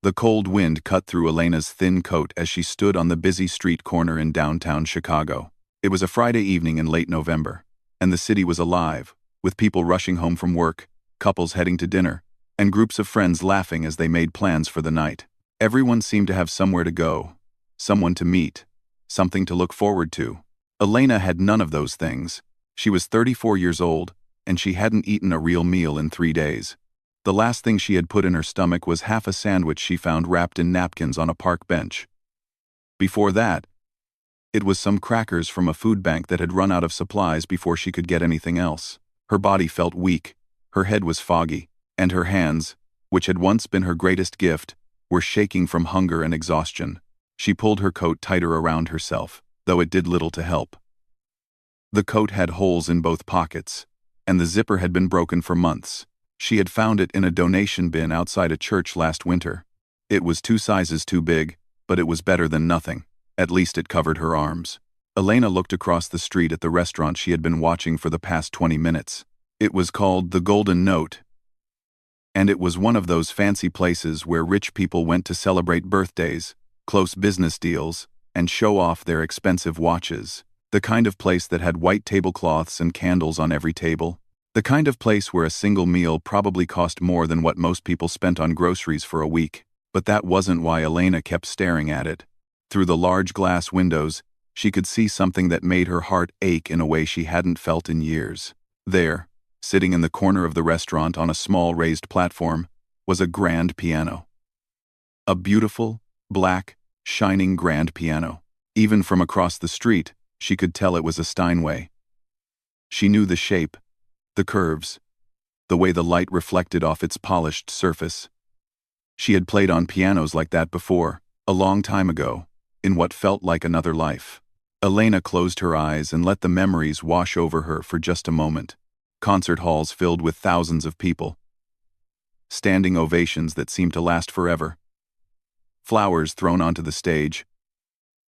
The cold wind cut through Elena's thin coat as she stood on the busy street corner in downtown Chicago. It was a Friday evening in late November, and the city was alive, with people rushing home from work, couples heading to dinner, and groups of friends laughing as they made plans for the night. Everyone seemed to have somewhere to go, someone to meet, something to look forward to. Elena had none of those things. She was 34 years old, and she hadn't eaten a real meal in 3 days. The last thing she had put in her stomach was half a sandwich she found wrapped in napkins on a park bench. Before that, it was some crackers from a food bank that had run out of supplies before she could get anything else. Her body felt weak, her head was foggy, and her hands, which had once been her greatest gift, were shaking from hunger and exhaustion. She pulled her coat tighter around herself, though it did little to help. The coat had holes in both pockets, and the zipper had been broken for months. She had found it in a donation bin outside a church last winter. It was 2 sizes too big, but it was better than nothing. At least it covered her arms. Elena looked across the street at the restaurant she had been watching for the past 20 minutes. It was called the Golden Note, and it was one of those fancy places where rich people went to celebrate birthdays, close business deals, and show off their expensive watches. The kind of place that had white tablecloths and candles on every table. The kind of place where a single meal probably cost more than what most people spent on groceries for a week. But that wasn't why Elena kept staring at it. Through the large glass windows, she could see something that made her heart ache in a way she hadn't felt in years. There, sitting in the corner of the restaurant on a small raised platform, was a grand piano. A beautiful, black, shining grand piano. Even from across the street, she could tell it was a Steinway. She knew the shape, the curves, the way the light reflected off its polished surface. She had played on pianos like that before, a long time ago, in what felt like another life. Elena closed her eyes and let the memories wash over her for just a moment. Concert halls filled with thousands of people. Standing ovations that seemed to last forever. Flowers thrown onto the stage.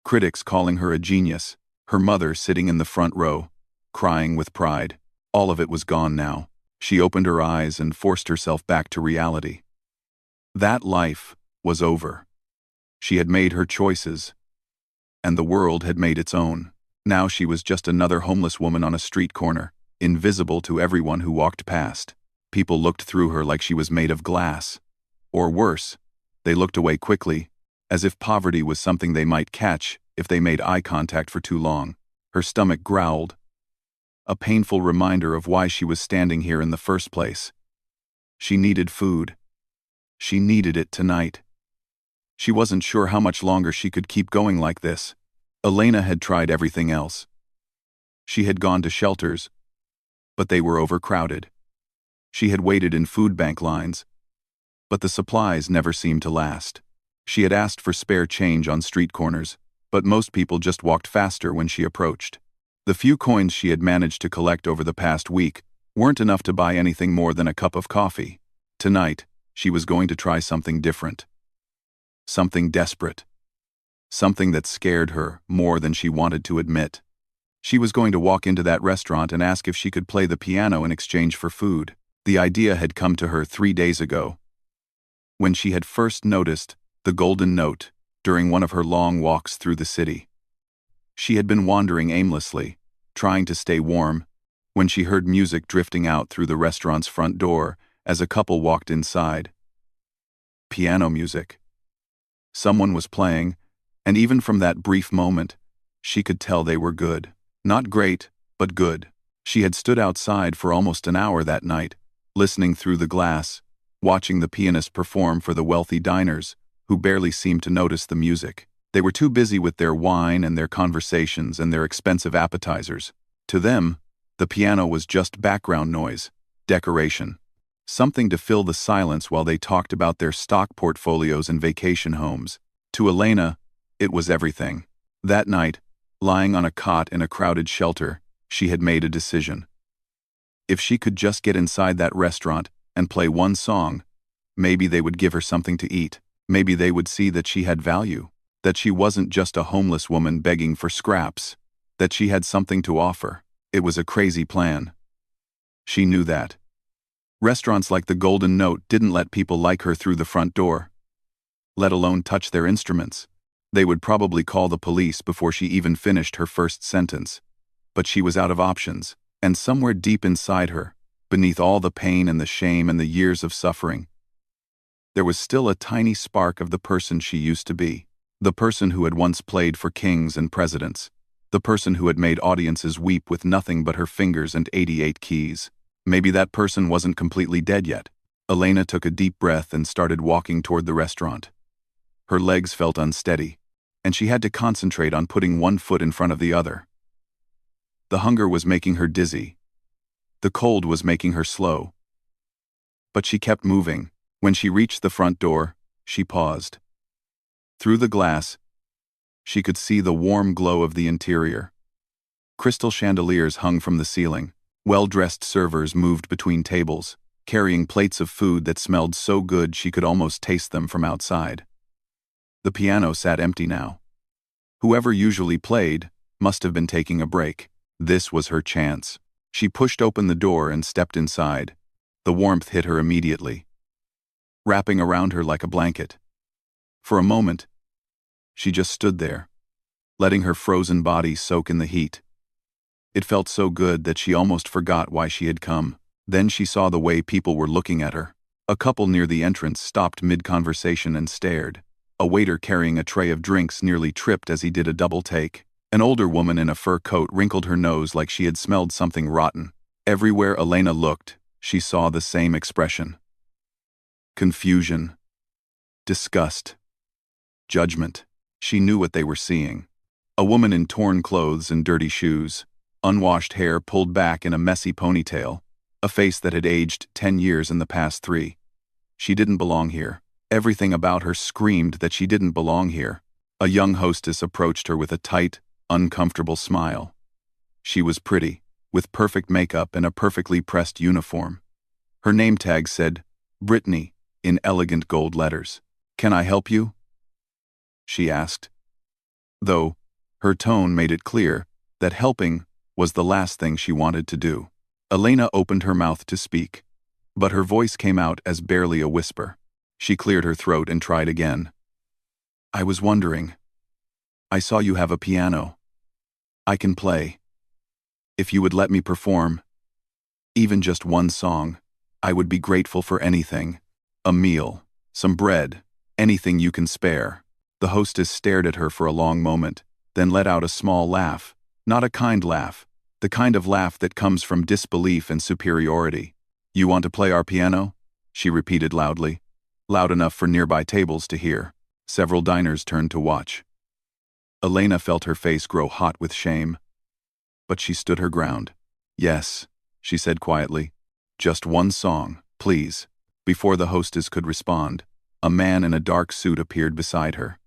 Critics calling her a genius. Her mother sitting in the front row, crying with pride. All of it was gone now. She opened her eyes and forced herself back to reality. That life was over. She had made her choices, and the world had made its own. Now she was just another homeless woman on a street corner, invisible to everyone who walked past. People looked through her like she was made of glass. Or worse, they looked away quickly, as if poverty was something they might catch if they made eye contact for too long. Her stomach growled, a painful reminder of why she was standing here in the first place. She needed food. She needed it tonight. She wasn't sure how much longer she could keep going like this. Elena had tried everything else. She had gone to shelters, but they were overcrowded. She had waited in food bank lines, but the supplies never seemed to last. She had asked for spare change on street corners, but most people just walked faster when she approached. The few coins she had managed to collect over the past week weren't enough to buy anything more than a cup of coffee. Tonight, she was going to try something different. Something desperate. Something that scared her more than she wanted to admit. She was going to walk into that restaurant and ask if she could play the piano in exchange for food. The idea had come to her 3 days ago, when she had first noticed the Golden Note during one of her long walks through the city. She had been wandering aimlessly, trying to stay warm, when she heard music drifting out through the restaurant's front door as a couple walked inside. Piano music. Someone was playing, and even from that brief moment, she could tell they were good. Not great, but good. She had stood outside for almost an hour that night, listening through the glass, watching the pianist perform for the wealthy diners, who barely seemed to notice the music. They were too busy with their wine and their conversations and their expensive appetizers. To them, the piano was just background noise, decoration. Something to fill the silence while they talked about their stock portfolios and vacation homes. To Elena, it was everything. That night, lying on a cot in a crowded shelter, she had made a decision. If she could just get inside that restaurant and play one song, maybe they would give her something to eat. Maybe they would see that she had value, that she wasn't just a homeless woman begging for scraps, that she had something to offer. It was a crazy plan. She knew that. Restaurants like the Golden Note didn't let people like her through the front door. let alone touch their instruments. They would probably call the police before she even finished her first sentence. But she was out of options, and somewhere deep inside her, beneath all the pain and the shame and the years of suffering, there was still a tiny spark of the person she used to be. The person who had once played for kings and presidents. The person who had made audiences weep with nothing but her fingers and 88 keys. Maybe that person wasn't completely dead yet. Elena took a deep breath and started walking toward the restaurant. Her legs felt unsteady, and she had to concentrate on putting one foot in front of the other. The hunger was making her dizzy. The cold was making her slow. But she kept moving. When she reached the front door, she paused. Through the glass, she could see the warm glow of the interior. Crystal chandeliers hung from the ceiling. Well-dressed servers moved between tables, carrying plates of food that smelled so good she could almost taste them from outside. The piano sat empty now. Whoever usually played must have been taking a break. This was her chance. She pushed open the door and stepped inside. The warmth hit her immediately, wrapping around her like a blanket. For a moment, she just stood there, letting her frozen body soak in the heat. It felt so good that she almost forgot why she had come. Then she saw the way people were looking at her. A couple near the entrance stopped mid-conversation and stared. A waiter carrying a tray of drinks nearly tripped as he did a double take. An older woman in a fur coat wrinkled her nose like she had smelled something rotten. Everywhere Elena looked, she saw the same expression. Confusion. Disgust. Judgment. She knew what they were seeing. A woman in torn clothes and dirty shoes, unwashed hair pulled back in a messy ponytail, a face that had aged 10 years in the past 3. She didn't belong here. Everything about her screamed that she didn't belong here. A young hostess approached her with a tight, uncomfortable smile. She was pretty, with perfect makeup and a perfectly pressed uniform. Her name tag said, Brittany, in elegant gold letters. "Can I help you?" she asked. Though, her tone made it clear that helping was the last thing she wanted to do. Elena opened her mouth to speak, but her voice came out as barely a whisper. She cleared her throat and tried again. "I was wondering. I saw you have a piano. I can play. If you would let me perform, even just one song, I would be grateful for anything. A meal, some bread, anything you can spare." The hostess stared at her for a long moment, then let out a small laugh. Not a kind laugh, the kind of laugh that comes from disbelief and superiority. "You want to play our piano?" she repeated loudly, loud enough for nearby tables to hear. Several diners turned to watch. Elena felt her face grow hot with shame, but she stood her ground. "Yes," she said quietly. "Just one song, please." Before the hostess could respond, a man in a dark suit appeared beside her.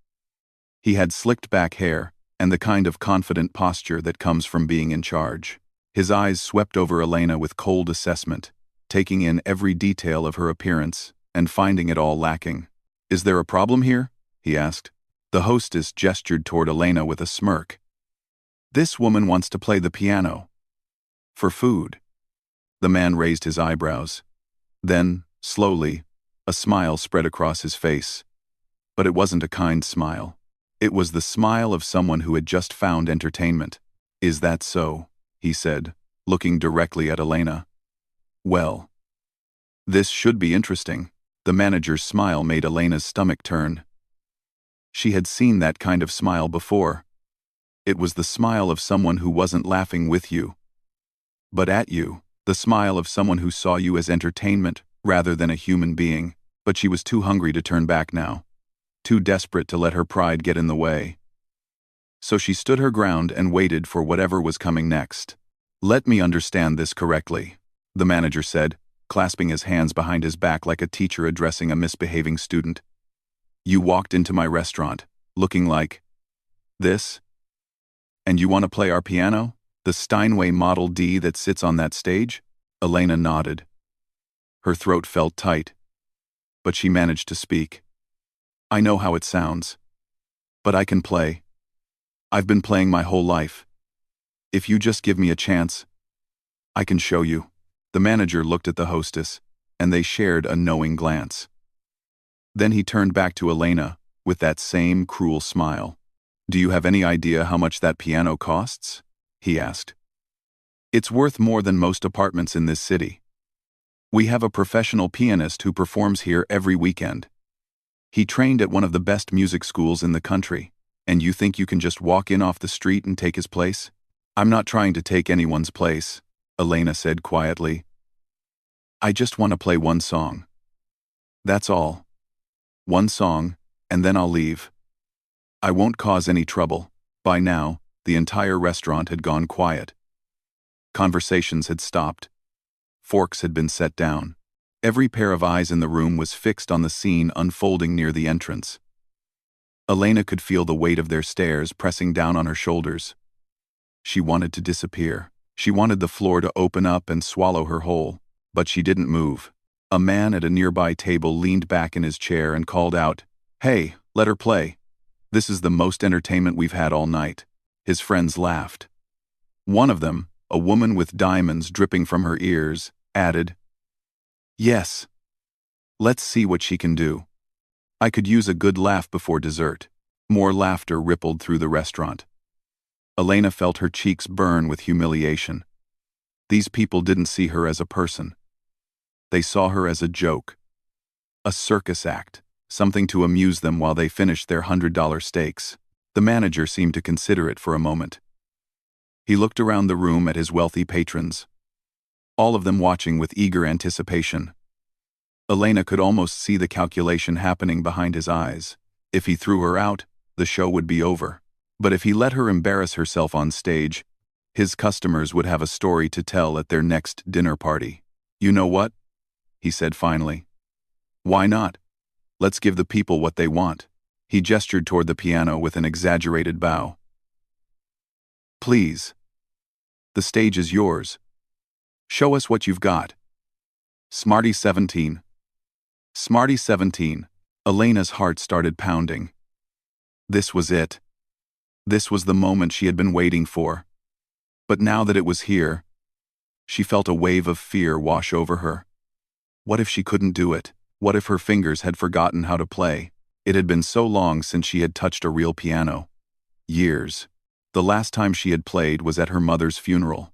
He had slicked back hair and the kind of confident posture that comes from being in charge. His eyes swept over Elena with cold assessment, taking in every detail of her appearance and finding it all lacking. "Is there a problem here?" he asked. The hostess gestured toward Elena with a smirk. "This woman wants to play the piano. For food." The man raised his eyebrows. Then, slowly, a smile spread across his face. But it wasn't a kind smile. It was the smile of someone who had just found entertainment. "Is that so?" he said, looking directly at Elena. "Well, this should be interesting." The manager's smile made Elena's stomach turn. She had seen that kind of smile before. It was the smile of someone who wasn't laughing with you, but at you. The smile of someone who saw you as entertainment rather than a human being. But she was too hungry to turn back now, too desperate to let her pride get in the way. So she stood her ground and waited for whatever was coming next. "Let me understand this correctly," the manager said, clasping his hands behind his back like a teacher addressing a misbehaving student. "You walked into my restaurant, looking like this? And you want to play our piano? The Steinway Model D that sits on that stage?" Elena nodded. Her throat felt tight, but she managed to speak. "I know how it sounds, but I can play. I've been playing my whole life. If you just give me a chance, I can show you." The manager looked at the hostess, and they shared a knowing glance. Then he turned back to Elena, with that same cruel smile. "Do you have any idea how much that piano costs?" he asked. "It's worth more than most apartments in this city. We have a professional pianist who performs here every weekend. He trained at one of the best music schools in the country, and you think you can just walk in off the street and take his place?" "I'm not trying to take anyone's place," Elena said quietly. "I just want to play one song. That's all. One song, and then I'll leave. I won't cause any trouble." By now, the entire restaurant had gone quiet. Conversations had stopped. Forks had been set down. Every pair of eyes in the room was fixed on the scene unfolding near the entrance. Elena could feel the weight of their stares pressing down on her shoulders. She wanted to disappear. She wanted the floor to open up and swallow her whole, but she didn't move. A man at a nearby table leaned back in his chair and called out, "Hey, let her play. This is the most entertainment we've had all night." His friends laughed. One of them, a woman with diamonds dripping from her ears, added, "Yes. Let's see what she can do. I could use a good laugh before dessert." More laughter rippled through the restaurant. Elena felt her cheeks burn with humiliation. These people didn't see her as a person. They saw her as a joke. A circus act, something to amuse them while they finished their $100 steaks. The manager seemed to consider it for a moment. He looked around the room at his wealthy patrons, all of them watching with eager anticipation. Elena could almost see the calculation happening behind his eyes. If he threw her out, the show would be over. But if he let her embarrass herself on stage, his customers would have a story to tell at their next dinner party. "You know what?" he said finally. "Why not? Let's give the people what they want." He gestured toward the piano with an exaggerated bow. "Please. The stage is yours. Show us what you've got." Smarty 17. Smarty 17. Elena's heart started pounding. This was it. This was the moment she had been waiting for. But now that it was here, she felt a wave of fear wash over her. What if she couldn't do it? What if her fingers had forgotten how to play? It had been so long since she had touched a real piano. Years. The last time she had played was at her mother's funeral.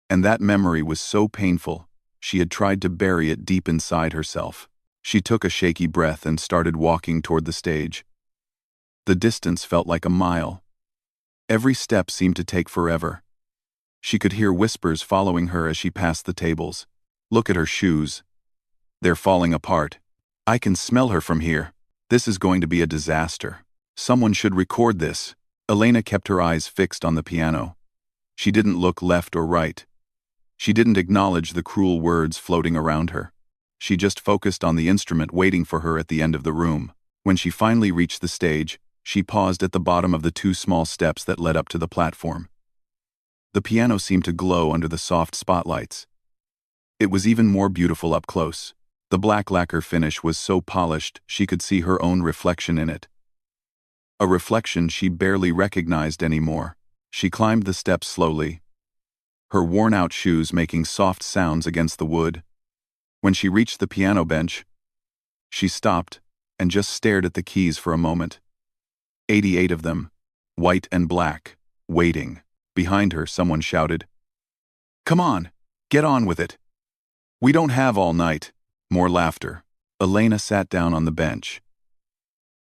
And that memory was so painful, she had tried to bury it deep inside herself. She took a shaky breath and started walking toward the stage. The distance felt like a mile. Every step seemed to take forever. She could hear whispers following her as she passed the tables. "Look at her shoes. They're falling apart. I can smell her from here. This is going to be a disaster. Someone should record this." Elena kept her eyes fixed on the piano. She didn't look left or right. She didn't acknowledge the cruel words floating around her. She just focused on the instrument waiting for her at the end of the room. When she finally reached the stage, she paused at the bottom of the 2 small steps that led up to the platform. The piano seemed to glow under the soft spotlights. It was even more beautiful up close. The black lacquer finish was so polished she could see her own reflection in it. A reflection she barely recognized anymore. She climbed the steps slowly, her worn-out shoes making soft sounds against the wood. When she reached the piano bench, she stopped and just stared at the keys for a moment. 88 of them, white and black, waiting. Behind her, someone shouted, "Come on, get on with it. We don't have all night." More laughter. Elena sat down on the bench.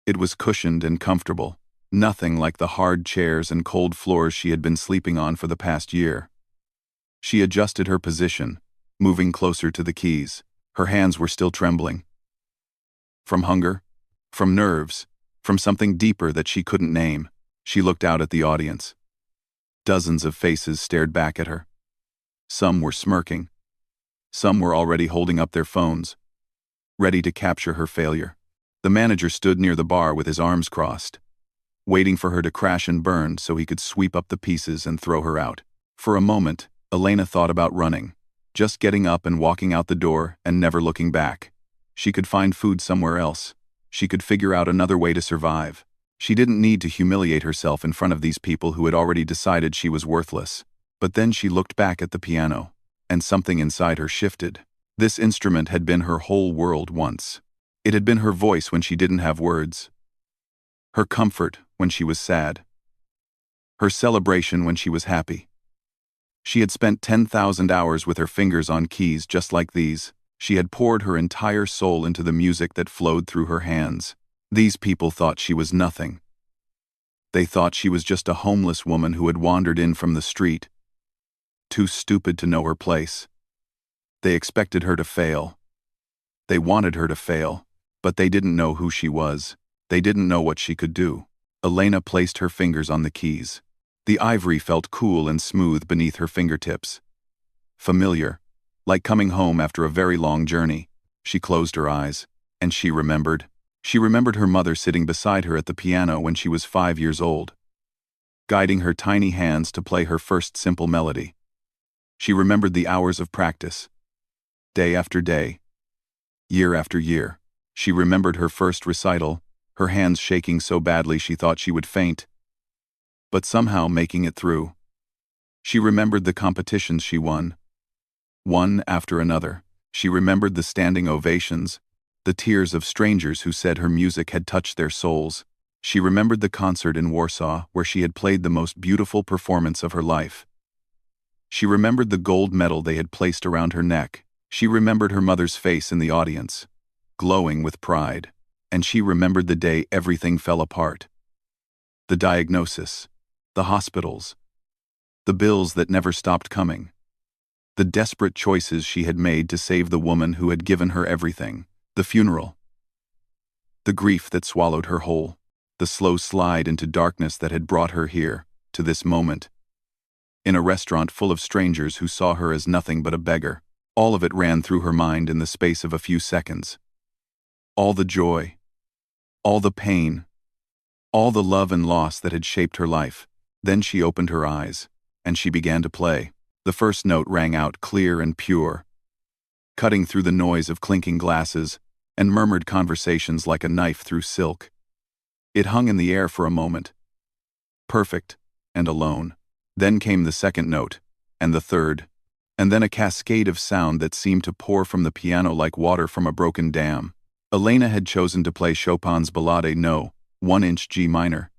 It was cushioned and comfortable, nothing like the hard chairs and cold floors she had been sleeping on for the past year. She adjusted her position, moving closer to the keys. Her hands were still trembling. From hunger, from nerves, from something deeper that she couldn't name, she looked out at the audience. Dozens of faces stared back at her. Some were smirking. Some were already holding up their phones, ready to capture her failure. The manager stood near the bar with his arms crossed, waiting for her to crash and burn so he could sweep up the pieces and throw her out. For a moment, Elena thought about running, just getting up and walking out the door and never looking back. She could find food somewhere else. She could figure out another way to survive. She didn't need to humiliate herself in front of these people who had already decided she was worthless. But then she looked back at the piano, and something inside her shifted. This instrument had been her whole world once. It had been her voice when she didn't have words, her comfort when she was sad, her celebration when she was happy. She had spent 10,000 hours with her fingers on keys just like these. She had poured her entire soul into the music that flowed through her hands. These people thought she was nothing. They thought she was just a homeless woman who had wandered in from the street, too stupid to know her place. They expected her to fail. They wanted her to fail, but they didn't know who she was. They didn't know what she could do. Elena placed her fingers on the keys. The ivory felt cool and smooth beneath her fingertips. Familiar, like coming home after a very long journey. She closed her eyes, and she remembered. She remembered her mother sitting beside her at the piano when she was 5 years old, guiding her tiny hands to play her first simple melody. She remembered the hours of practice, day after day, year after year. She remembered her first recital, her hands shaking so badly she thought she would faint, but somehow making it through. She remembered the competitions she won, one after another. She remembered the standing ovations, the tears of strangers who said her music had touched their souls. She remembered the concert in Warsaw where she had played the most beautiful performance of her life. She remembered the gold medal they had placed around her neck. She remembered her mother's face in the audience, glowing with pride. And she remembered the day everything fell apart. The diagnosis, the hospitals, the bills that never stopped coming, the desperate choices she had made to save the woman who had given her everything, the funeral, the grief that swallowed her whole, the slow slide into darkness that had brought her here, to this moment, in a restaurant full of strangers who saw her as nothing but a beggar. All of it ran through her mind in the space of a few seconds. All the joy, all the pain, all the love and loss that had shaped her life. Then she opened her eyes, and she began to play. The first note rang out clear and pure, cutting through the noise of clinking glasses and murmured conversations like a knife through silk. It hung in the air for a moment, perfect and alone. Then came the second note, and the third, and then a cascade of sound that seemed to pour from the piano like water from a broken dam. Elena had chosen to play Chopin's Ballade No. 1-inch G minor.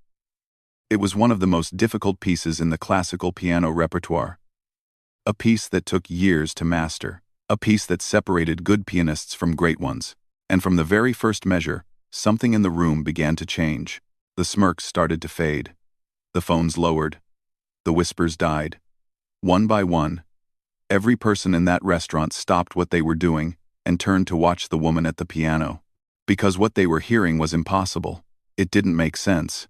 It was one of the most difficult pieces in the classical piano repertoire. A piece that took years to master. A piece that separated good pianists from great ones. And from the very first measure, something in the room began to change. The smirks started to fade. The phones lowered. The whispers died. One by one, every person in that restaurant stopped what they were doing and turned to watch the woman at the piano. Because what they were hearing was impossible. It didn't make sense.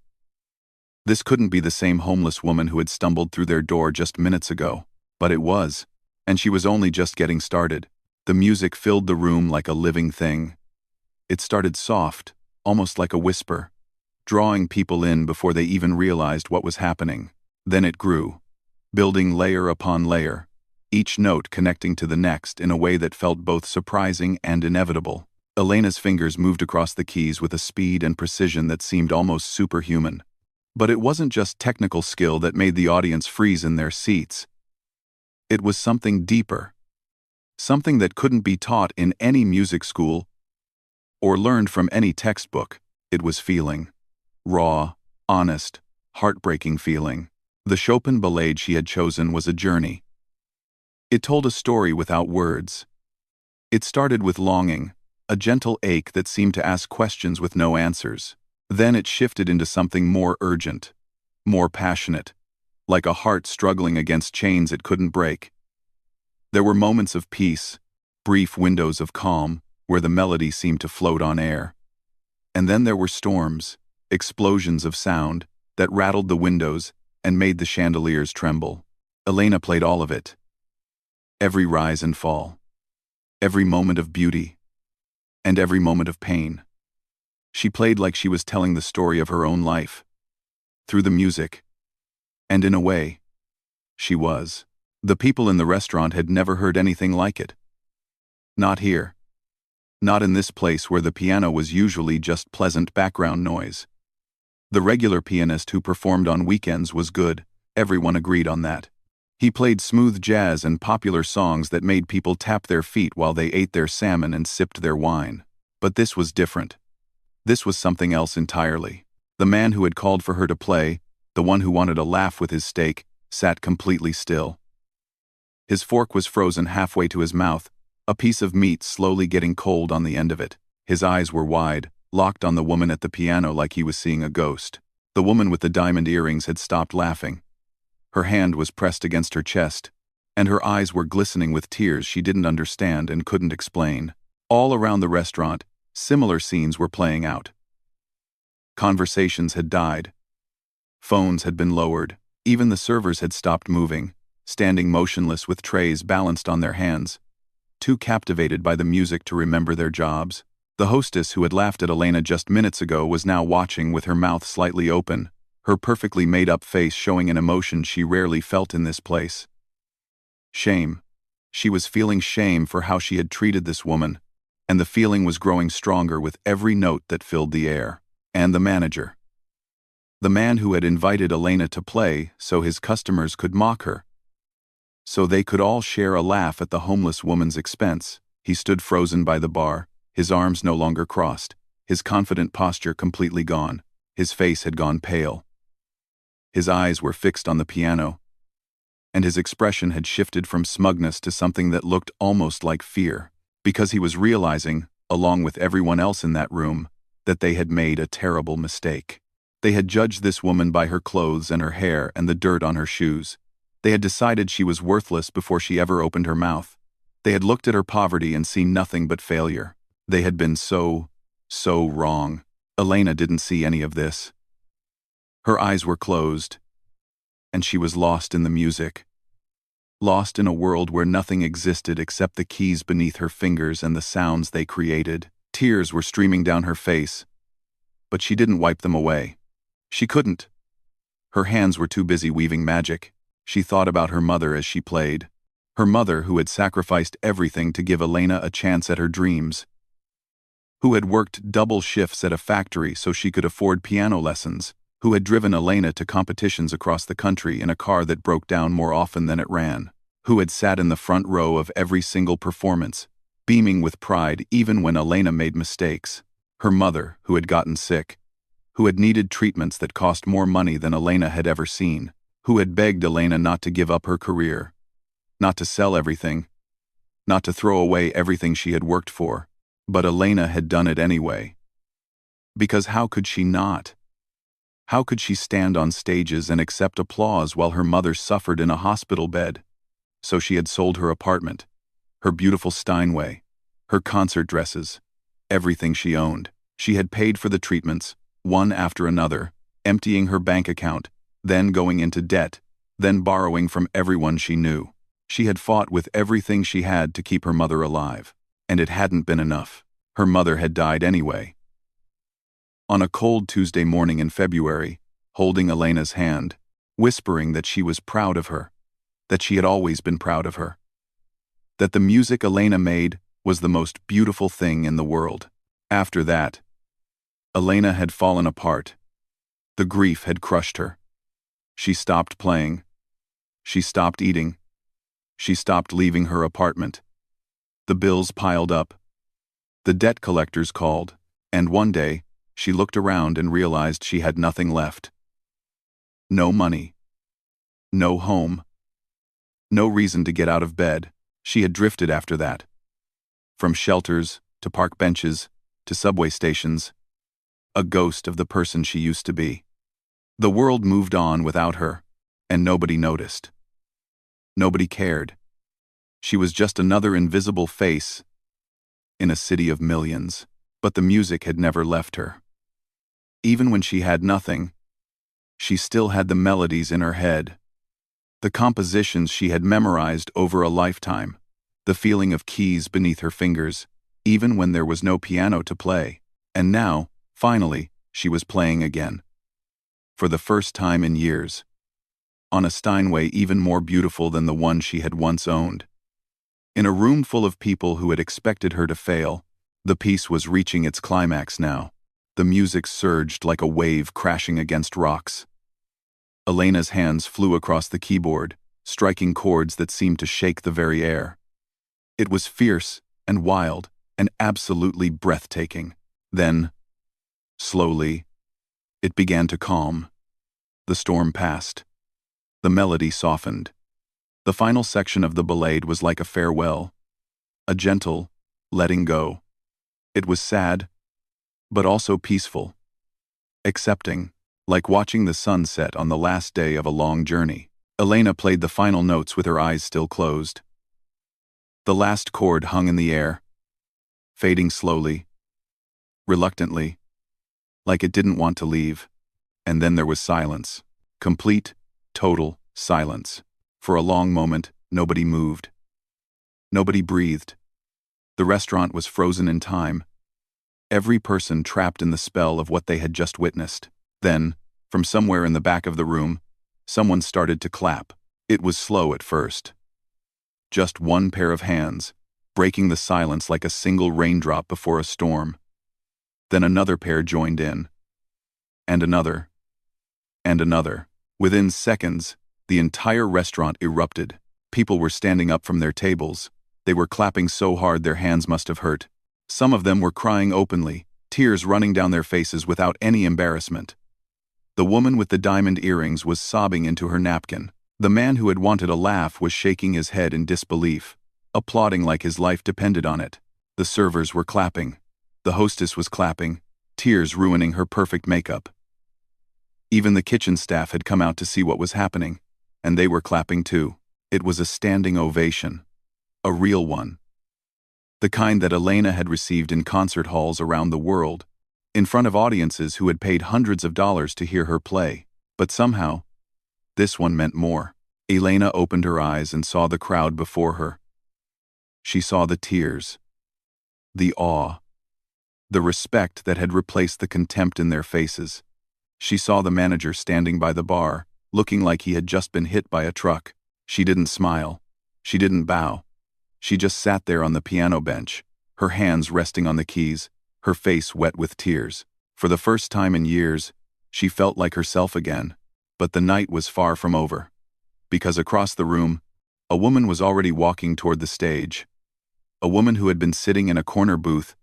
This couldn't be the same homeless woman who had stumbled through their door just minutes ago. But it was. And she was only just getting started. The music filled the room like a living thing. It started soft, almost like a whisper, drawing people in before they even realized what was happening. Then it grew, building layer upon layer, each note connecting to the next in a way that felt both surprising and inevitable. Elena's fingers moved across the keys with a speed and precision that seemed almost superhuman. But it wasn't just technical skill that made the audience freeze in their seats. It was something deeper, something that couldn't be taught in any music school or learned from any textbook. It was feeling. Raw, honest, heartbreaking feeling. The Chopin Ballade she had chosen was a journey. It told a story without words. It started with longing, a gentle ache that seemed to ask questions with no answers. Then it shifted into something more urgent, more passionate, like a heart struggling against chains it couldn't break. There were moments of peace, brief windows of calm, where the melody seemed to float on air. And then there were storms, explosions of sound, that rattled the windows and made the chandeliers tremble. Elena played all of it. Every rise and fall. Every moment of beauty. And every moment of pain. She played like she was telling the story of her own life. Through the music. And in a way, she was. The people in the restaurant had never heard anything like it. Not here. Not in this place where the piano was usually just pleasant background noise. The regular pianist who performed on weekends was good, everyone agreed on that. He played smooth jazz and popular songs that made people tap their feet while they ate their salmon and sipped their wine. But this was different. This was something else entirely. The man who had called for her to play, the one who wanted a laugh with his steak, sat completely still. His fork was frozen halfway to his mouth, a piece of meat slowly getting cold on the end of it. His eyes were wide, locked on the woman at the piano like he was seeing a ghost. The woman with the diamond earrings had stopped laughing. Her hand was pressed against her chest, and her eyes were glistening with tears she didn't understand and couldn't explain. All around the restaurant, similar scenes were playing out. Conversations had died. Phones had been lowered. Even the servers had stopped moving, standing motionless with trays balanced on their hands, too captivated by the music to remember their jobs. The hostess who had laughed at Elena just minutes ago was now watching with her mouth slightly open, her perfectly made-up face showing an emotion she rarely felt in this place. Shame. She was feeling shame for how she had treated this woman, and the feeling was growing stronger with every note that filled the air. And the manager. The man who had invited Elena to play so his customers could mock her, so they could all share a laugh at the homeless woman's expense. He stood frozen by the bar, his arms no longer crossed, his confident posture completely gone. His face had gone pale. His eyes were fixed on the piano, and his expression had shifted from smugness to something that looked almost like fear, because he was realizing, along with everyone else in that room, that they had made a terrible mistake. They had judged this woman by her clothes and her hair and the dirt on her shoes. They had decided she was worthless before she ever opened her mouth. They had looked at her poverty and seen nothing but failure. They had been so wrong. Elena didn't see any of this. Her eyes were closed, and she was lost in the music. Lost in a world where nothing existed except the keys beneath her fingers and the sounds they created. Tears were streaming down her face, but she didn't wipe them away. She couldn't. Her hands were too busy weaving magic. She thought about her mother as she played. Her mother who had sacrificed everything to give Elena a chance at her dreams. Who had worked double shifts at a factory so she could afford piano lessons. Who had driven Elena to competitions across the country in a car that broke down more often than it ran. Who had sat in the front row of every single performance, beaming with pride even when Elena made mistakes. Her mother, who had gotten sick, who had needed treatments that cost more money than Elena had ever seen, who had begged Elena not to give up her career, not to sell everything, not to throw away everything she had worked for. But Elena had done it anyway. Because how could she not? How could she stand on stages and accept applause while her mother suffered in a hospital bed? So she had sold her apartment, her beautiful Steinway, her concert dresses, everything she owned. She had paid for the treatments, one after another, emptying her bank account, then going into debt, then borrowing from everyone she knew. She had fought with everything she had to keep her mother alive, and it hadn't been enough. Her mother had died anyway. On a cold Tuesday morning in February, holding Elena's hand, whispering that she was proud of her, that she had always been proud of her, that the music Elena made was the most beautiful thing in the world. After that, Elena had fallen apart. The grief had crushed her. She stopped playing. She stopped eating. She stopped leaving her apartment. The bills piled up. The debt collectors called, and one day, she looked around and realized she had nothing left. No money. No home. No reason to get out of bed. She had drifted after that. From shelters, to park benches, to subway stations. A ghost of the person she used to be. The world moved on without her, and nobody noticed. Nobody cared. She was just another invisible face in a city of millions. But the music had never left her. Even when she had nothing, she still had the melodies in her head. The compositions she had memorized over a lifetime. The feeling of keys beneath her fingers, even when there was no piano to play. And now, finally, she was playing again. For the first time in years. On a Steinway even more beautiful than the one she had once owned. In a room full of people who had expected her to fail, the piece was reaching its climax now. The music surged like a wave crashing against rocks. Elena's hands flew across the keyboard, striking chords that seemed to shake the very air. It was fierce and wild, and absolutely breathtaking. Then, slowly, it began to calm. The storm passed. The melody softened. The final section of the ballade was like a farewell, a gentle letting go. It was sad, but also peaceful, accepting, like watching the sun set on the last day of a long journey. Elena played the final notes with her eyes still closed. The last chord hung in the air, fading slowly, reluctantly, like it didn't want to leave. And then there was silence. Complete, total silence. For a long moment, nobody moved. Nobody breathed. The restaurant was frozen in time, every person trapped in the spell of what they had just witnessed. Then, from somewhere in the back of the room, someone started to clap. It was slow at first. Just one pair of hands, breaking the silence like a single raindrop before a storm. Then another pair joined in. And another. And another. Within seconds, the entire restaurant erupted. People were standing up from their tables. They were clapping so hard their hands must have hurt. Some of them were crying openly, tears running down their faces without any embarrassment. The woman with the diamond earrings was sobbing into her napkin. The man who had wanted a laugh was shaking his head in disbelief, applauding like his life depended on it. The servers were clapping. The hostess was clapping, tears ruining her perfect makeup. Even the kitchen staff had come out to see what was happening, and they were clapping too. It was a standing ovation. A real one. The kind that Elena had received in concert halls around the world, in front of audiences who had paid hundreds of dollars to hear her play. But somehow, this one meant more. Elena opened her eyes and saw the crowd before her. She saw the tears, the awe, the respect that had replaced the contempt in their faces. She saw the manager standing by the bar, looking like he had just been hit by a truck. She didn't smile. She didn't bow. She just sat there on the piano bench, her hands resting on the keys, her face wet with tears. For the first time in years, she felt like herself again. But the night was far from over. Because across the room, a woman was already walking toward the stage. A woman who had been sitting in a corner booth,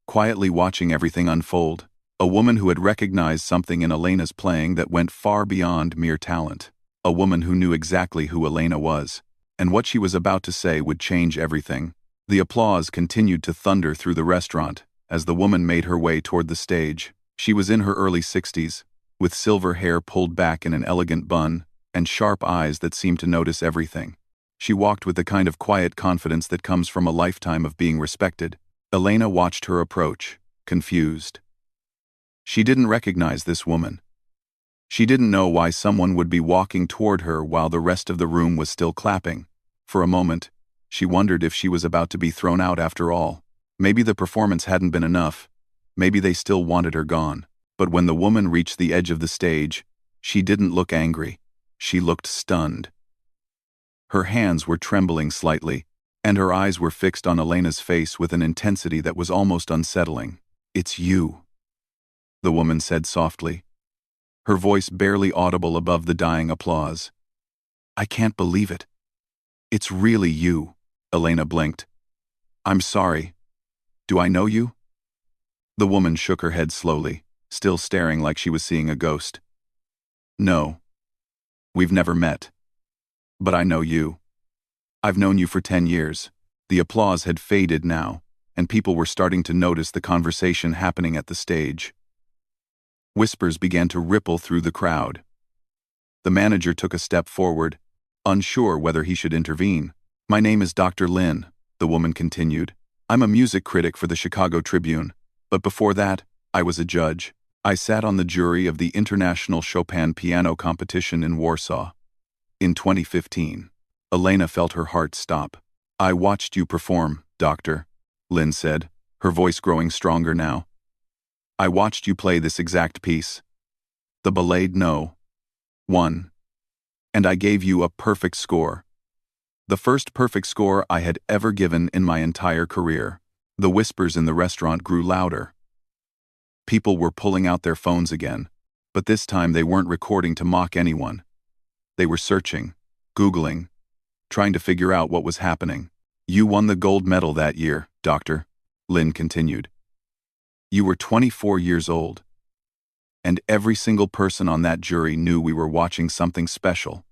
quietly watching everything unfold. A woman who had recognized something in Elena's playing that went far beyond mere talent. A woman who knew exactly who Elena was. And what she was about to say would change everything. The applause continued to thunder through the restaurant as the woman made her way toward the stage. She was in her early 60s, with silver hair pulled back in an elegant bun, and sharp eyes that seemed to notice everything. She walked with the kind of quiet confidence that comes from a lifetime of being respected. Elena watched her approach, confused. She didn't recognize this woman. She didn't know why someone would be walking toward her while the rest of the room was still clapping. For a moment, she wondered if she was about to be thrown out after all. Maybe the performance hadn't been enough. Maybe they still wanted her gone. But when the woman reached the edge of the stage, she didn't look angry. She looked stunned. Her hands were trembling slightly, and her eyes were fixed on Elena's face with an intensity that was almost unsettling. "It's you," the woman said softly, her voice barely audible above the dying applause. "I can't believe it. It's really you." Elena blinked. "I'm sorry. Do I know you?" The woman shook her head slowly, still staring like she was seeing a ghost. "No. We've never met. But I know you. I've known you for 10 years. The applause had faded now, and people were starting to notice the conversation happening at the stage. Whispers began to ripple through the crowd. The manager took a step forward, unsure whether he should intervene. "My name is Dr. Lin," the woman continued. "I'm a music critic for the Chicago Tribune, but before that, I was a judge. I sat on the jury of the International Chopin Piano Competition in Warsaw. In 2015, Elena felt her heart stop. "I watched you perform, Doctor," Lin said, her voice growing stronger now. "I watched you play this exact piece. The Ballade No. 1. And I gave you a perfect score. The first perfect score I had ever given in my entire career." The whispers in the restaurant grew louder. People were pulling out their phones again, but this time they weren't recording to mock anyone. They were searching, Googling, trying to figure out what was happening. "You won the gold medal that year, Doctor," Lynn continued. You were 24 years old, and every single person on that jury knew we were watching something special.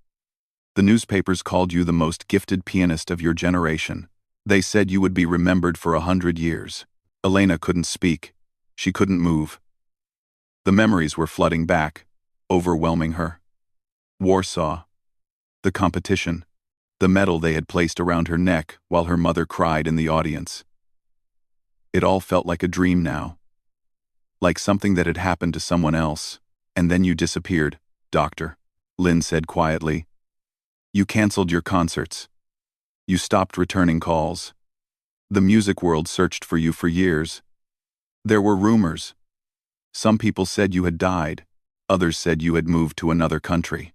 The newspapers called you the most gifted pianist of your generation. They said you would be remembered for 100 years. Elena couldn't speak. She couldn't move. The memories were flooding back, overwhelming her. Warsaw, the competition, the medal they had placed around her neck while her mother cried in the audience. It all felt like a dream now. Like something that had happened to someone else. And then you disappeared, Doctor, Lynn said quietly. You canceled your concerts. You stopped returning calls. The music world searched for you for years. There were rumors. Some people said you had died. Others said you had moved to another country.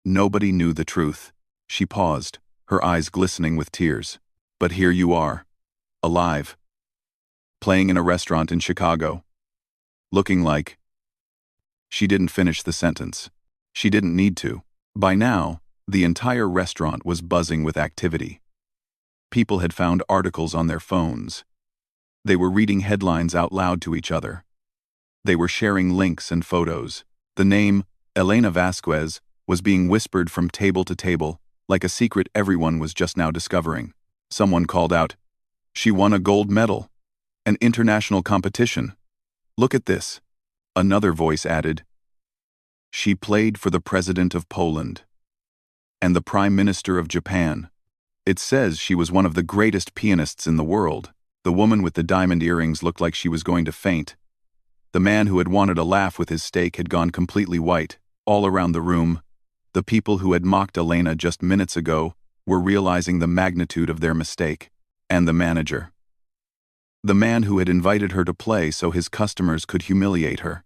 Nobody knew the truth. She paused, her eyes glistening with tears. But here you are, alive, playing in a restaurant in Chicago, looking like... She didn't finish the sentence. She didn't need to. By now, the entire restaurant was buzzing with activity. People had found articles on their phones. They were reading headlines out loud to each other. They were sharing links and photos. The name, Elena Vasquez, was being whispered from table to table, like a secret everyone was just now discovering. Someone called out, "She won a gold medal. An international competition. Look at this." Another voice added, "She played for the President of Poland. And the Prime Minister of Japan. It says she was one of the greatest pianists in the world." The woman with the diamond earrings looked like she was going to faint. The man who had wanted a laugh with his steak had gone completely white. All around the room, the people who had mocked Elena just minutes ago were realizing the magnitude of their mistake. And the manager. The man who had invited her to play so his customers could humiliate her.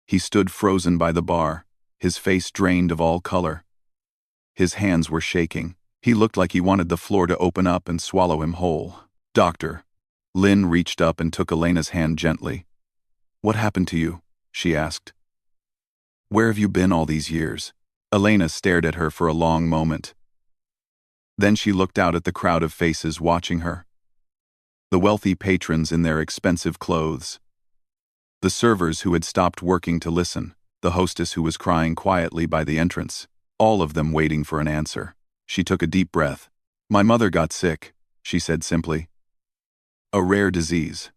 He stood frozen by the bar, his face drained of all color. His hands were shaking. He looked like he wanted the floor to open up and swallow him whole. "Doctor." Lynn reached up and took Elena's hand gently. "What happened to you?" she asked. "Where have you been all these years?" Elena stared at her for a long moment. Then she looked out at the crowd of faces watching her. The wealthy patrons in their expensive clothes. The servers who had stopped working to listen. The hostess who was crying quietly by the entrance. All of them waiting for an answer. She took a deep breath. "My mother got sick," she said simply. "A rare disease.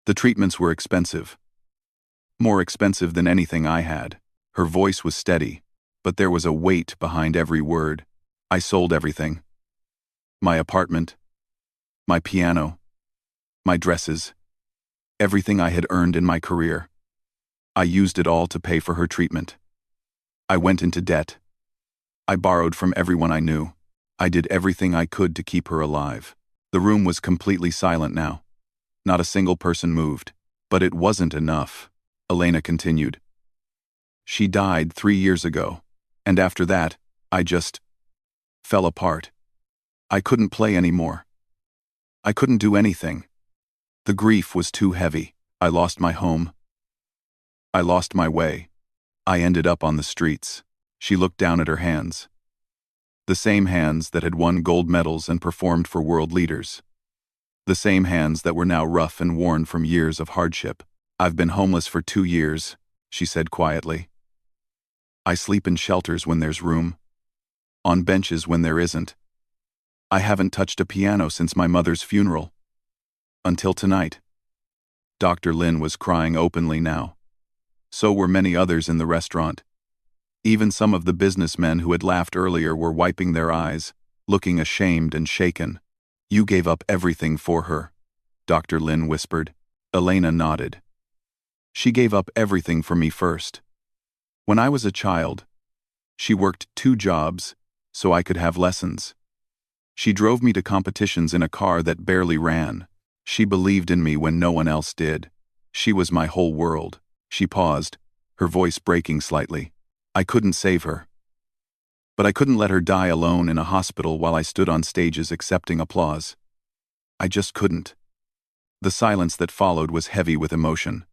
The treatments were expensive. More expensive than anything I had." Her voice was steady, but there was a weight behind every word. "I sold everything. My apartment, my piano, my dresses, everything I had earned in my career. I used it all to pay for her treatment. I went into debt. I borrowed from everyone I knew. I did everything I could to keep her alive." The room was completely silent now. Not a single person moved. But it wasn't enough, Elena continued. "She died 3 years ago, and after that, I just fell apart. I couldn't play anymore. I couldn't do anything. The grief was too heavy. I lost my home. I lost my way. I ended up on the streets." She looked down at her hands. The same hands that had won gold medals and performed for world leaders. The same hands that were now rough and worn from years of hardship. "I've been homeless for 2 years, she said quietly. "I sleep in shelters when there's room. On benches when there isn't. I haven't touched a piano since my mother's funeral. Until tonight." Dr. Lynn was crying openly now. So were many others in the restaurant. Even some of the businessmen who had laughed earlier were wiping their eyes, looking ashamed and shaken. "You gave up everything for her," Dr. Lynn whispered. Elena nodded. "She gave up everything for me first. When I was a child, she worked 2 jobs so I could have lessons. She drove me to competitions in a car that barely ran. She believed in me when no one else did. She was my whole world." She paused, her voice breaking slightly. "I couldn't save her. But I couldn't let her die alone in a hospital while I stood on stages accepting applause. I just couldn't." The silence that followed was heavy with emotion.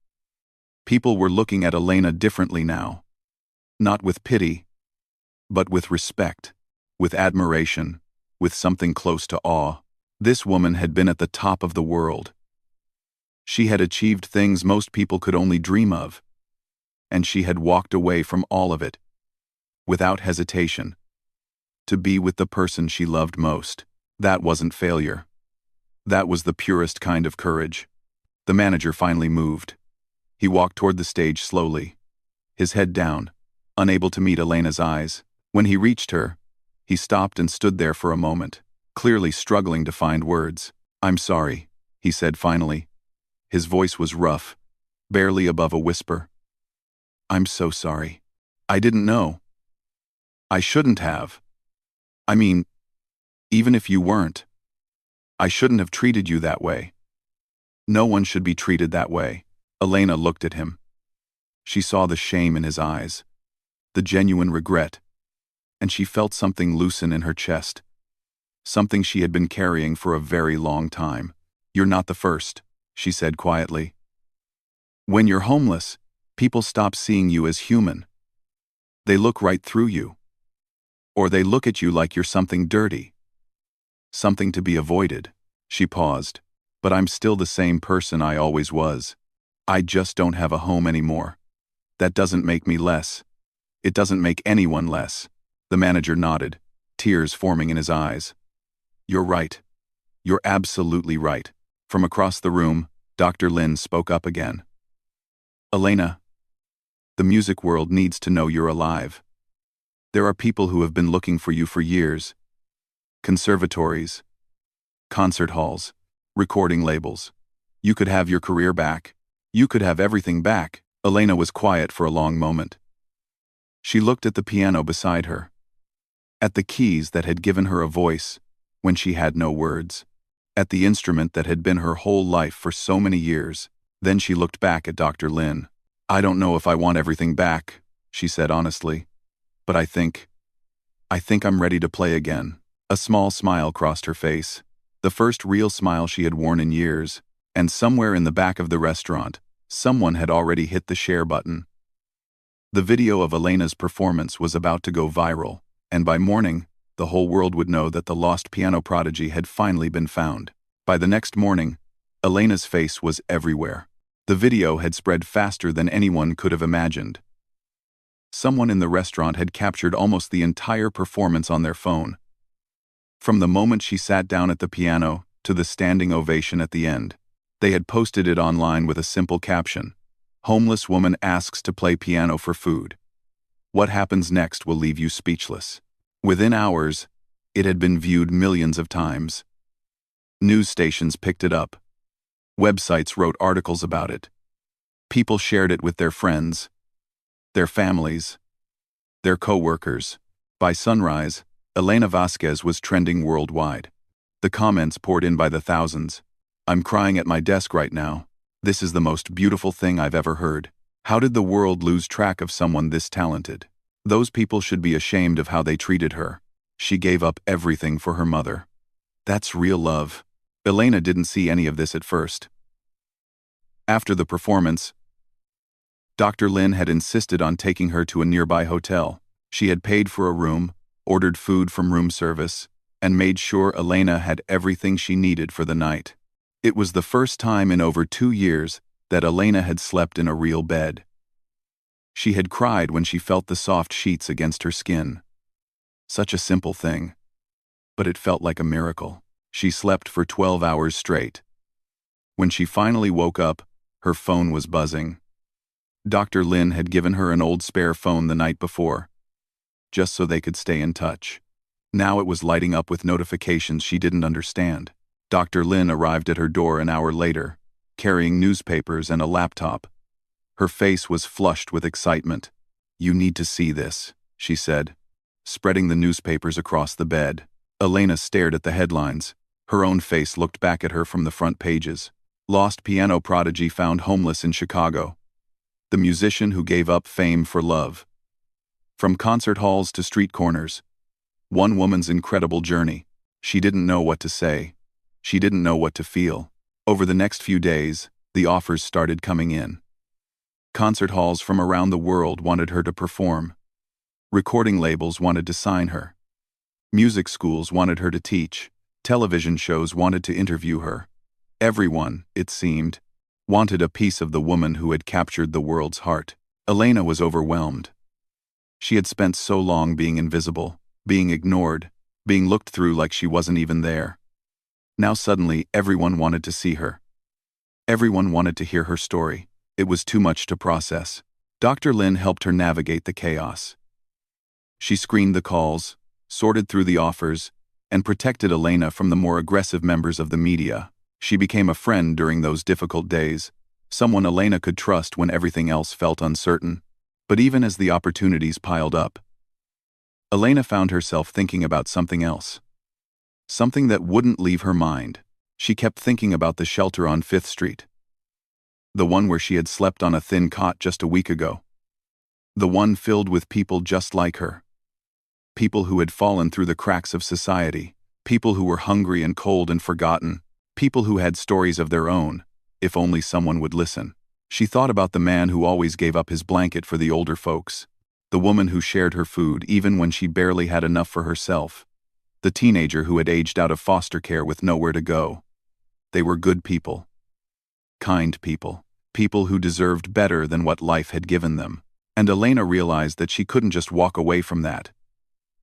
People were looking at Elena differently now. Not with pity, but with respect, with admiration, with something close to awe. This woman had been at the top of the world. She had achieved things most people could only dream of, and she had walked away from all of it, without hesitation, to be with the person she loved most. That wasn't failure. That was the purest kind of courage. The manager finally moved. He walked toward the stage slowly, his head down, unable to meet Elena's eyes. When he reached her, he stopped and stood there for a moment, clearly struggling to find words. "I'm sorry," he said finally. His voice was rough, barely above a whisper. "I'm so sorry. I didn't know. I shouldn't have. I mean, even if you weren't, I shouldn't have treated you that way. No one should be treated that way." Elena looked at him. She saw the shame in his eyes, the genuine regret, and she felt something loosen in her chest, something she had been carrying for a very long time. "You're not the first," she said quietly. "When you're homeless, people stop seeing you as human. They look right through you. Or they look at you like you're something dirty, something to be avoided." She paused. "But I'm still the same person I always was. I just don't have a home anymore. That doesn't make me less. It doesn't make anyone less." The manager nodded, tears forming in his eyes. "You're right. You're absolutely right." From across the room, Dr. Lin spoke up again. "Elena, the music world needs to know you're alive. There are people who have been looking for you for years. Conservatories, concert halls, recording labels. You could have your career back. You could have everything back." Elena was quiet for a long moment. She looked at the piano beside her, at the keys that had given her a voice when she had no words, at the instrument that had been her whole life for so many years. Then she looked back at Dr. Lin. "I don't know if I want everything back," she said honestly, "but I think I'm ready to play again." A small smile crossed her face, the first real smile she had worn in years, and somewhere in the back of the restaurant, someone had already hit the share button. The video of Elena's performance was about to go viral, and by morning, the whole world would know that the lost piano prodigy had finally been found. By the next morning, Elena's face was everywhere. The video had spread faster than anyone could have imagined. Someone in the restaurant had captured almost the entire performance on their phone. From the moment she sat down at the piano to the standing ovation at the end, they had posted it online with a simple caption: "Homeless woman asks to play piano for food. What happens next will leave you speechless." Within hours, it had been viewed millions of times. News stations picked it up. Websites wrote articles about it. People shared it with their friends, their families, their co-workers. By sunrise, Elena Vasquez was trending worldwide. The comments poured in by the thousands. "I'm crying at my desk right now. This is the most beautiful thing I've ever heard. How did the world lose track of someone this talented? Those people should be ashamed of how they treated her. She gave up everything for her mother. That's real love." Elena didn't see any of this at first. After the performance, Dr. Lin had insisted on taking her to a nearby hotel. She had paid for a room, ordered food from room service, and made sure Elena had everything she needed for the night. It was the first time in over 2 years that Elena had slept in a real bed. She had cried when she felt the soft sheets against her skin. Such a simple thing, but it felt like a miracle. She slept for 12 hours straight. When she finally woke up, her phone was buzzing. Dr. Lin had given her an old spare phone the night before, just so they could stay in touch. Now it was lighting up with notifications she didn't understand. Dr. Lin arrived at her door an hour later, carrying newspapers and a laptop. Her face was flushed with excitement. "You need to see this," she said, spreading the newspapers across the bed. Elena stared at the headlines. Her own face looked back at her from the front pages. "Lost piano prodigy found homeless in Chicago. The musician who gave up fame for love. From concert halls to street corners. One woman's incredible journey." She didn't know what to say. She didn't know what to feel. Over the next few days, the offers started coming in. Concert halls from around the world wanted her to perform. Recording labels wanted to sign her. Music schools wanted her to teach. Television shows wanted to interview her. Everyone, it seemed, wanted a piece of the woman who had captured the world's heart. Elena was overwhelmed. She had spent so long being invisible, being ignored, being looked through like she wasn't even there. Now suddenly, everyone wanted to see her. Everyone wanted to hear her story. It was too much to process. Dr. Lin helped her navigate the chaos. She screened the calls, sorted through the offers, and protected Elena from the more aggressive members of the media. She became a friend during those difficult days, someone Elena could trust when everything else felt uncertain. But even as the opportunities piled up, Elena found herself thinking about something else. Something that wouldn't leave her mind. She kept thinking about the shelter on 5th Street. The one where she had slept on a thin cot just a week ago. The one filled with people just like her. People who had fallen through the cracks of society. People who were hungry and cold and forgotten. People who had stories of their own, if only someone would listen. She thought about the man who always gave up his blanket for the older folks. The woman who shared her food even when she barely had enough for herself. The teenager who had aged out of foster care with nowhere to go. They were good people. Kind people. People who deserved better than what life had given them. And Elena realized that she couldn't just walk away from that.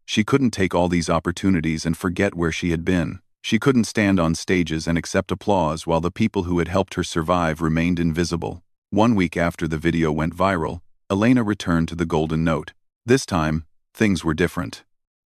She couldn't take all these opportunities and forget where she had been. She couldn't stand on stages and accept applause while the people who had helped her survive remained invisible. 1 week after the video went viral, Elena returned to the Golden Note. This time, things were different.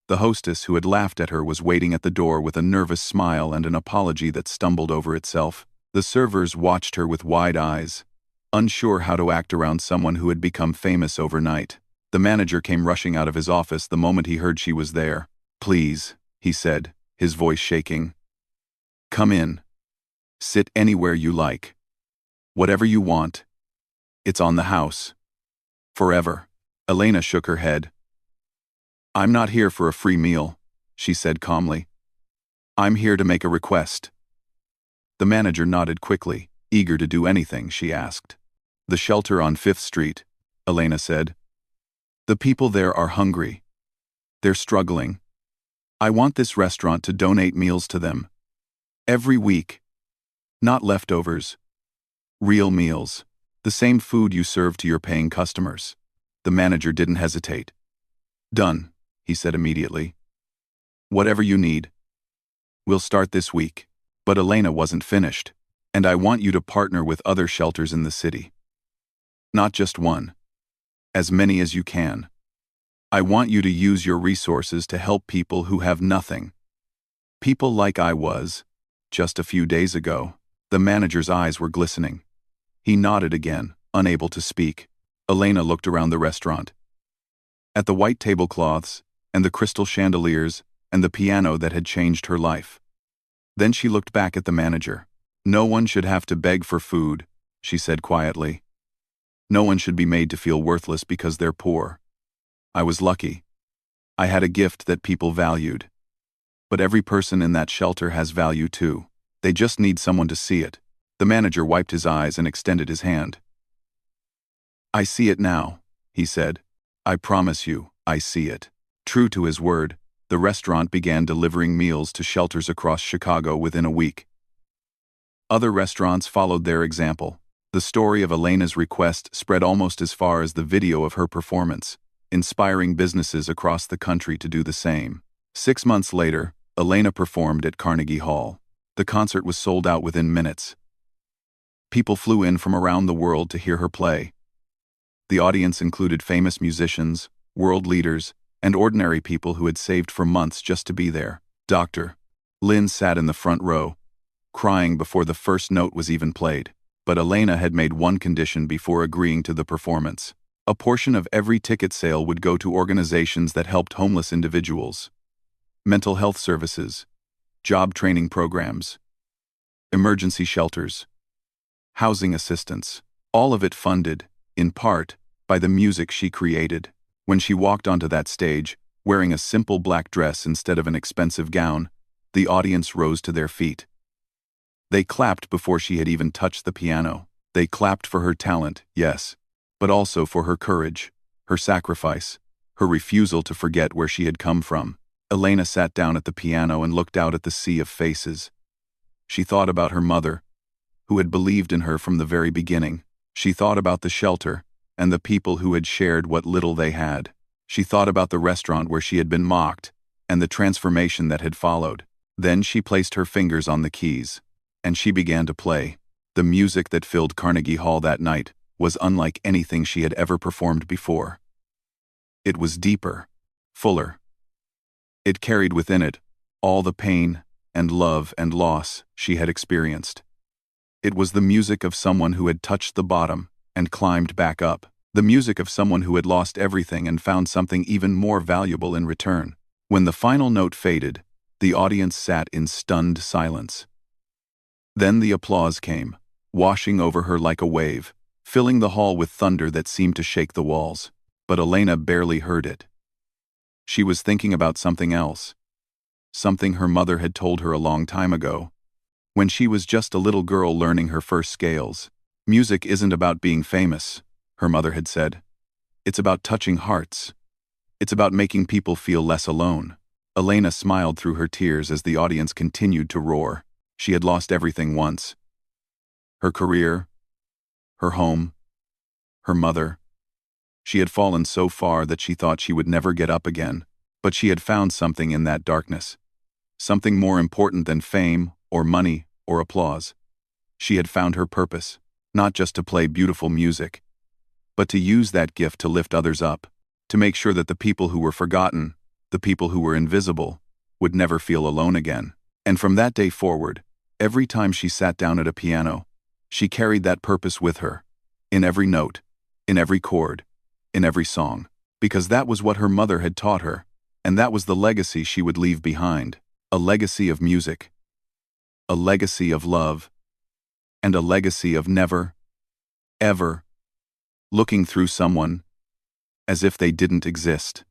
The hostess who had laughed at her was waiting at the door with a nervous smile and an apology that stumbled over itself. The servers watched her with wide eyes, unsure how to act around someone who had become famous overnight. The manager came rushing out of his office the moment he heard she was there. "Please," he said, his voice shaking. "Come in. Sit anywhere you like. Whatever you want. It's on the house. Forever." Elena shook her head. "I'm not here for a free meal," she said calmly. "I'm here to make a request." The manager nodded quickly, eager to do anything she asked. "The shelter on 5th Street," Elena said. "The people there are hungry. They're struggling. I want this restaurant to donate meals to them. Every week. Not leftovers. Real meals. The same food you serve to your paying customers." The manager didn't hesitate. "Done," he said immediately. "Whatever you need. We'll start this week." But Elena wasn't finished. "And I want you to partner with other shelters in the city. Not just one. As many as you can. I want you to use your resources to help people who have nothing. People like I was, just a few days ago." The manager's eyes were glistening. He nodded again, unable to speak. Elena looked around the restaurant. At the white tablecloths, and the crystal chandeliers, and the piano that had changed her life. Then she looked back at the manager. "No one should have to beg for food," she said quietly. "No one should be made to feel worthless because they're poor. I was lucky. I had a gift that people valued. But every person in that shelter has value too. They just need someone to see it." The manager wiped his eyes and extended his hand. "I see it now," he said. "I promise you, I see it." True to his word, the restaurant began delivering meals to shelters across Chicago within a week. Other restaurants followed their example. The story of Elena's request spread almost as far as the video of her performance, inspiring businesses across the country to do the same. 6 months later, Elena performed at Carnegie Hall. The concert was sold out within minutes. People flew in from around the world to hear her play. The audience included famous musicians, world leaders, and ordinary people who had saved for months just to be there. Dr. Lin sat in the front row, crying before the first note was even played. But Elena had made one condition before agreeing to the performance. A portion of every ticket sale would go to organizations that helped homeless individuals, mental health services, job training programs, emergency shelters, housing assistance, all of it funded, in part, by the music she created. When she walked onto that stage, wearing a simple black dress instead of an expensive gown, the audience rose to their feet. They clapped before she had even touched the piano. They clapped for her talent, yes, but also for her courage, her sacrifice, her refusal to forget where she had come from. Elena sat down at the piano and looked out at the sea of faces. She thought about her mother, who had believed in her from the very beginning. She thought about the shelter and the people who had shared what little they had. She thought about the restaurant where she had been mocked and the transformation that had followed. Then she placed her fingers on the keys, and she began to play. The music that filled Carnegie Hall that night was unlike anything she had ever performed before. It was deeper, fuller. It carried within it all the pain and love and loss she had experienced. It was the music of someone who had touched the bottom and climbed back up. The music of someone who had lost everything and found something even more valuable in return. When the final note faded, the audience sat in stunned silence. Then the applause came, washing over her like a wave, filling the hall with thunder that seemed to shake the walls. But Elena barely heard it. She was thinking about something else. Something her mother had told her a long time ago, when she was just a little girl learning her first scales. Music isn't about being famous, her mother had said. It's about touching hearts. It's about making people feel less alone. Elena smiled through her tears as the audience continued to roar. She had lost everything once. Her career, her home, her mother. She had fallen so far that she thought she would never get up again, but she had found something in that darkness. Something more important than fame or money or applause. She had found her purpose, not just to play beautiful music, but to use that gift to lift others up, to make sure that the people who were forgotten, the people who were invisible, would never feel alone again. And from that day forward, every time she sat down at a piano, she carried that purpose with her, in every note, in every chord, in every song, because that was what her mother had taught her, and that was the legacy she would leave behind, a legacy of music, a legacy of love, and a legacy of never, ever, looking through someone as if they didn't exist.